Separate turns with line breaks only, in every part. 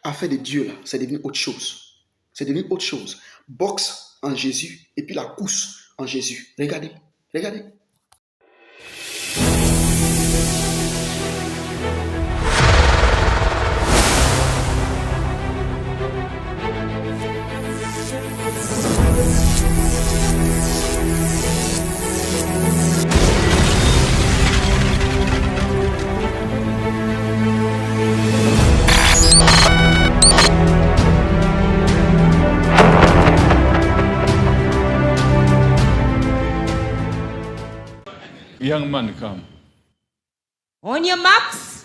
a fait de Dieu, là, c'est devenu autre chose. C'est devenu autre chose. Boxe en Jésus et puis la course en Jésus. Regardez, regardez.
Young man, come.
On your marks.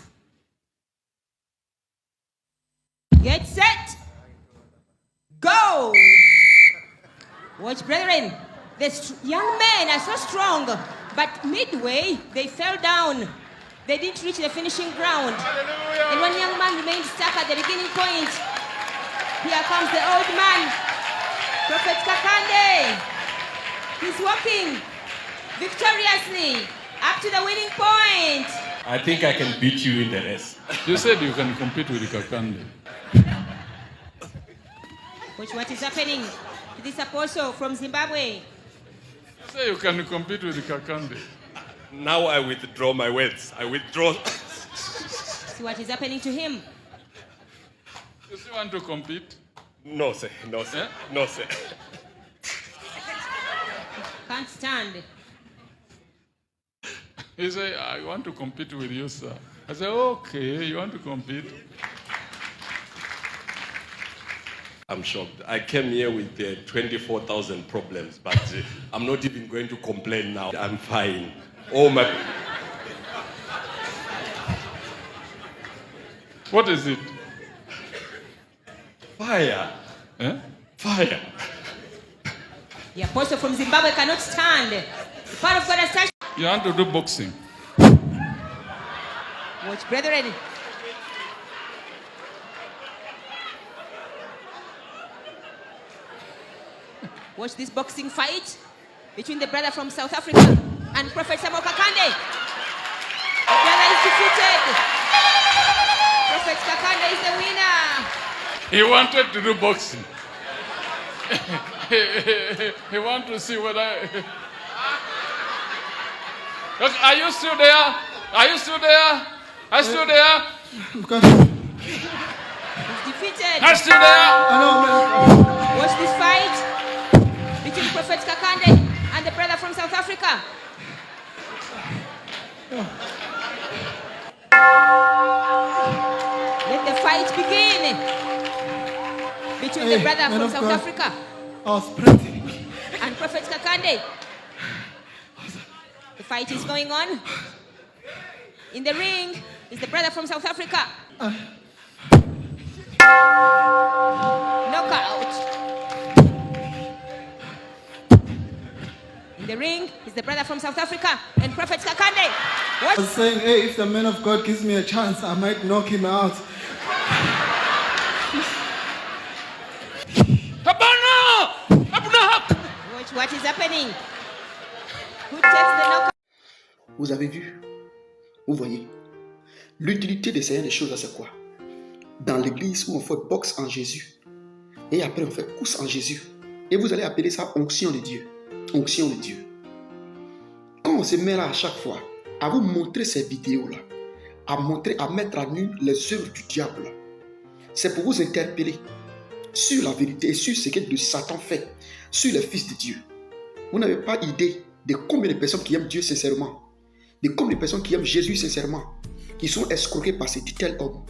Get set. Go. Watch, brethren. The young men are so strong, but midway they fell down. They didn't reach the finishing ground.
Hallelujah.
And one young man remained stuck at the beginning point. Here comes the old man, Prophet Kakande. He's walking victoriously up to the winning point.
I think I can beat you in the race.
You said you can compete with Kakande.
Watch what is happening to this apostle from Zimbabwe.
You say you can compete with Kakande.
Now I withdraw my words. I withdraw.
See what is happening to him.
You still want to compete?
No, sir. No, sir.
Eh?
No, sir.
Can't stand.
He said, I want to compete with you, sir. I said, okay, you want to compete?
I'm shocked. I came here with 24,000 problems, but I'm not even going to complain now. I'm fine. Oh my.
What is it?
Fire.
Eh?
Fire.
The apostle from Zimbabwe cannot stand. The power of God has touched.
You want to do boxing?
Watch, brethren. Watch this boxing fight between the brother from South Africa and Prophet Samuel Kakande. The brother is defeated. Prophet Kakande is the winner.
He wanted to do boxing. He wanted to see whether... Look, are you still there? Are you still there? Are you still there?
He's defeated.
Are you still there?
Watch this fight between Prophet Kakande and the brother from South Africa. Let the fight begin between the brother from South Africa and Prophet Kakande. The fight is going on. In the ring is the brother from South Africa. Knockout. In the ring is the brother from South Africa and Prophet Kakande.
I was saying, hey, if the man of God gives me a chance, I might knock him out.
Watch what is happening. Who takes the knockout?
Vous avez vu? Vous voyez? L'utilité de ces choses, c'est quoi? Dans l'église où on fait boxe en Jésus, et après on fait course en Jésus, et vous allez appeler ça onction de Dieu. Onction de Dieu. Quand on se met là à chaque fois, à vous montrer ces vidéos-là, à mettre à nu les œuvres du diable, c'est pour vous interpeller sur la vérité et sur ce que Satan fait, sur les fils de Dieu. Vous n'avez pas idée de combien de personnes qui aiment Dieu sincèrement, de combien de personnes qui aiment Jésus sincèrement, qui sont escroquées par ce tel homme,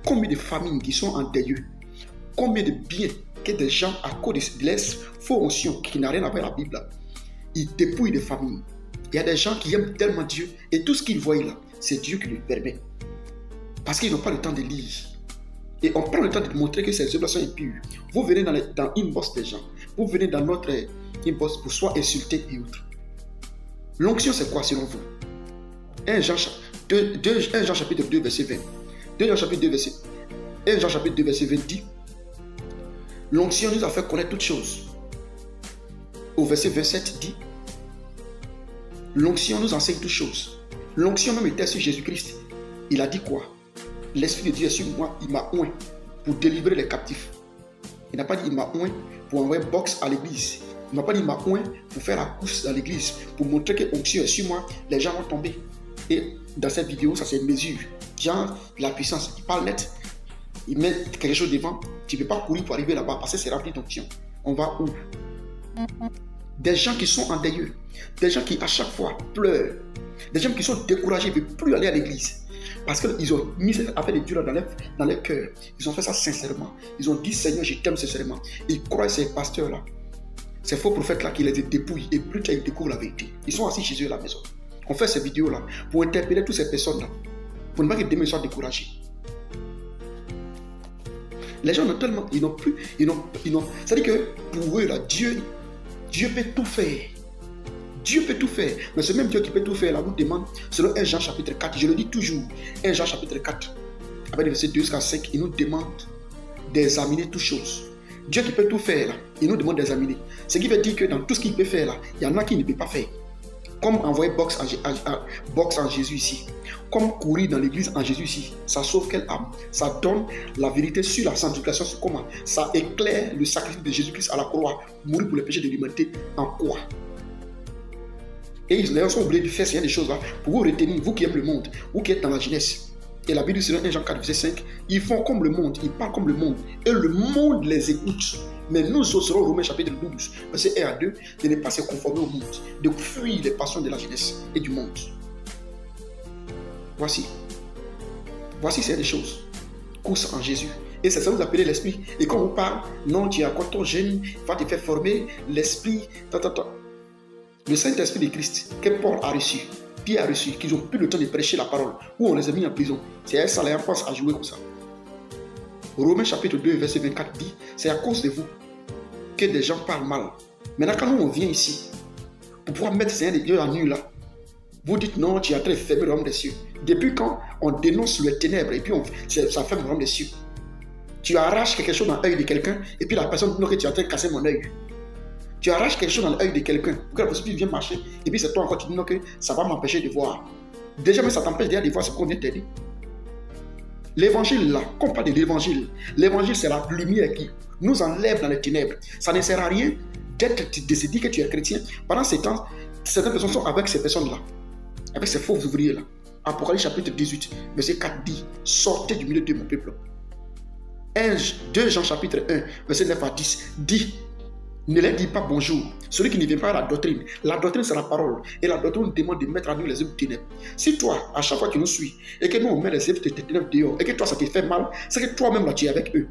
combien de familles qui sont en deuil, combien de biens que des gens, à cause de leurs faux onction qui n'a rien à voir avec la Bible, ils dépouillent des familles. Il y a des gens qui aiment tellement Dieu et tout ce qu'ils voient là, c'est Dieu qui lui permet. Parce qu'ils n'ont pas le temps de lire. Et on prend le temps de montrer que ces œuvres sont impures. Vous venez dans l'inbox des gens, vous venez dans notre inbox pour soit insulter et autres. L'onction, c'est quoi selon vous? 1 Jean chapitre 2, verset 20. 1 Jean chapitre 2, verset 20 dit: l'onction nous a fait connaître toutes choses. Au verset 27 dit: l'onction nous enseigne toutes choses. L'onction même était sur Jésus-Christ. Il a dit quoi? L'Esprit de Dieu est sur moi, il m'a oint pour délivrer les captifs. Il n'a pas dit il m'a oint pour envoyer box à l'église. Il ne m'a pas dit il m'a oint pour faire la course dans l'église, pour montrer que onction est sur moi, les gens vont tomber. Et dans cette vidéo, ça c'est une mesure. Genre, la puissance, il parle net, il met quelque chose devant, tu ne peux pas courir pour arriver là-bas parce que c'est rempli d'onction. On va où? Des gens qui sont en deuil, des gens qui à chaque fois pleurent, des gens qui sont découragés, ils ne veulent plus aller à l'église. Parce qu'ils ont mis cette affaire de Dieu dans leur cœur. Ils ont fait ça sincèrement. Ils ont dit Seigneur, je t'aime sincèrement. Ils croient ces pasteurs-là, ces faux prophètes-là qui les dépouillent et plus tard ils découvrent la vérité. Ils sont assis chez eux à la maison. On fait ces vidéos-là pour interpeller toutes ces personnes-là. Pour ne pas que demain ils soient découragés. Les gens ont tellement. Ils n'ont plus. C'est-à-dire que pour eux, là, Dieu peut tout faire. Dieu peut tout faire. Mais ce même Dieu qui peut tout faire, là, vous demande, selon 1 Jean chapitre 4, je le dis toujours, 1 Jean chapitre 4, avec les versets 2 jusqu'à 5, il nous demande d'examiner toutes choses. Dieu qui peut tout faire, là, il nous demande d'examiner. Ce qui veut dire que dans tout ce qu'il peut faire, là, il y en a qui ne peuvent pas faire. Comme envoyer box en Jésus ici. Comme courir dans l'église en Jésus ici. Ça sauve quelle âme? Ça donne la vérité sur la sanctification, sur comment? Ça éclaire le sacrifice de Jésus-Christ à la croix, mourir pour les péchés de l'humanité. En quoi? Et les gens sont obligés de faire des choses là pour vous retenir, vous qui aimez le monde, vous qui êtes dans la jeunesse. Et la Bible dit selon 1 Jean 4, verset 5, ils font comme le monde, ils parlent comme le monde, et le monde les écoute. Mais nous serons Romains chapitre 12, verset 1 à 2, de ne pas se conformer au monde, de fuir les passions de la jeunesse et du monde. Voici c'est des choses. Course en Jésus. Et c'est ça vous appelez l'esprit. Et quand on parle, non, tu es encore trop jeune, va te faire former l'esprit. Le Saint-Esprit de Christ que Paul a reçu, Pierre a reçu, qu'ils n'ont plus le temps de prêcher la parole, où on les a mis en prison. C'est ça, les pense à jouer comme ça. Romains chapitre 2, verset 24 dit, c'est à cause de vous que des gens parlent mal. Maintenant, quand nous on vient ici, pour pouvoir mettre Seigneur de Dieu en nu là, vous dites non, tu es en train de fermer le royaume des cieux. Depuis quand on dénonce les ténèbres et puis ça ferme le royaume des cieux. Tu arraches quelque chose dans l'œil de quelqu'un et puis la personne dit non, que tu es en train de casser mon œil. Tu arraches quelque chose dans l'œil de quelqu'un pour que la personne vienne marcher et puis c'est toi encore qui dis non, que ça va m'empêcher de voir. Déjà, mais ça t'empêche déjà de voir ce qu'on vient t'aider. L'évangile là, qu'on parle de l'évangile c'est la lumière qui nous enlève dans les ténèbres. Ça ne sert à rien de se dire que tu es chrétien. Pendant ces temps, certaines personnes sont avec ces personnes-là, avec ces faux ouvriers-là. Apocalypse chapitre 18, verset 4 dit, sortez du milieu de mon peuple. 2 Jean chapitre 1, verset 9 à 10 dit, ne leur dis pas bonjour. Celui qui ne vient pas à la doctrine c'est la parole. Et la doctrine nous demande de mettre à nous les œuvres de ténèbres. Si toi, à chaque fois que tu nous suis, et que nous on met les œuvres de ténèbres dehors, et que toi ça te fait mal, c'est que toi-même là tu es avec eux.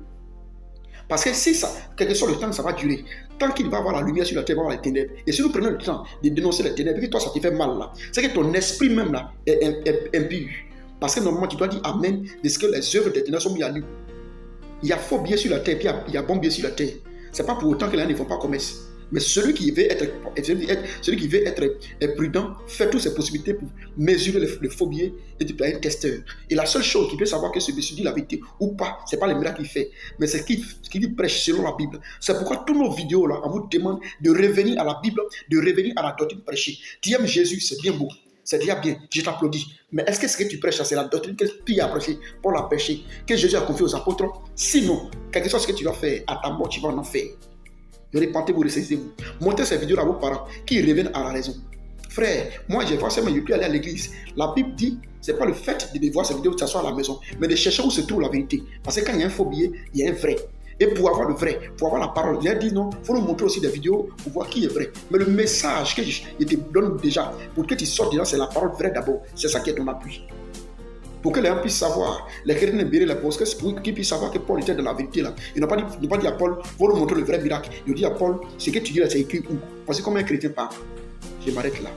Parce que si ça, quel que soit le temps que ça va durer, tant qu'il va avoir la lumière sur la terre, il va avoir les ténèbres. Et si nous prenons le temps de dénoncer les ténèbres, et que toi ça te fait mal là, c'est que ton esprit même là est impur. Parce que normalement tu dois dire Amen de ce que les œuvres des ténèbres sont mises à nu. Il y a faux billets sur la terre, puis il y a bon billet sur la terre. Ce n'est pas pour autant que les gens ne font pas commerce. Mais celui qui veut être prudent fait toutes ses possibilités pour mesurer le faux billet et de un testeur. Et la seule chose qui peut savoir que ce monsieur dit la vérité ou pas, ce n'est pas le miracle qu'il fait, mais c'est ce qu'il prêche selon la Bible. C'est pourquoi toutes nos vidéos là, on vous demande de revenir à la Bible, de revenir à la doctrine prêchée. Tu aimes Jésus, c'est bien beau. C'est déjà bien, je t'applaudis. Mais est-ce que ce que tu prêches, c'est la doctrine que Pierre a prêché, Paul a prêché, que Jésus a confié aux apôtres? Sinon, quelque chose que tu vas faire, à ta mort, tu vas en faire. Repentez-vous, ressaisissez-vous. Montrez ces vidéos à vos parents qui reviennent à la raison. Frère, moi j'ai forcément pu aller à l'église. La Bible dit, ce n'est pas le fait de voir ces vidéos de s'asseoir à la maison, mais de chercher où se trouve la vérité. Parce que quand il y a un faux billet, il y a un vrai. Et pour avoir le vrai, pour avoir la parole, il a dit non, il faut nous montrer aussi des vidéos pour voir qui est vrai. Mais le message que je te donne déjà, pour que tu sortes dedans, c'est la parole vraie d'abord. C'est ça qui est ton appui. Pour que les gens puissent savoir, les chrétiens ne bénissent la pause, pour qu'ils puissent savoir que Paul était dans la vérité là. Il n'a pas dit à Paul, il faut nous montrer le vrai miracle. Il dit à Paul, ce que tu dis là, c'est écrit où? Parce que comme un chrétien parle. Je m'arrête là.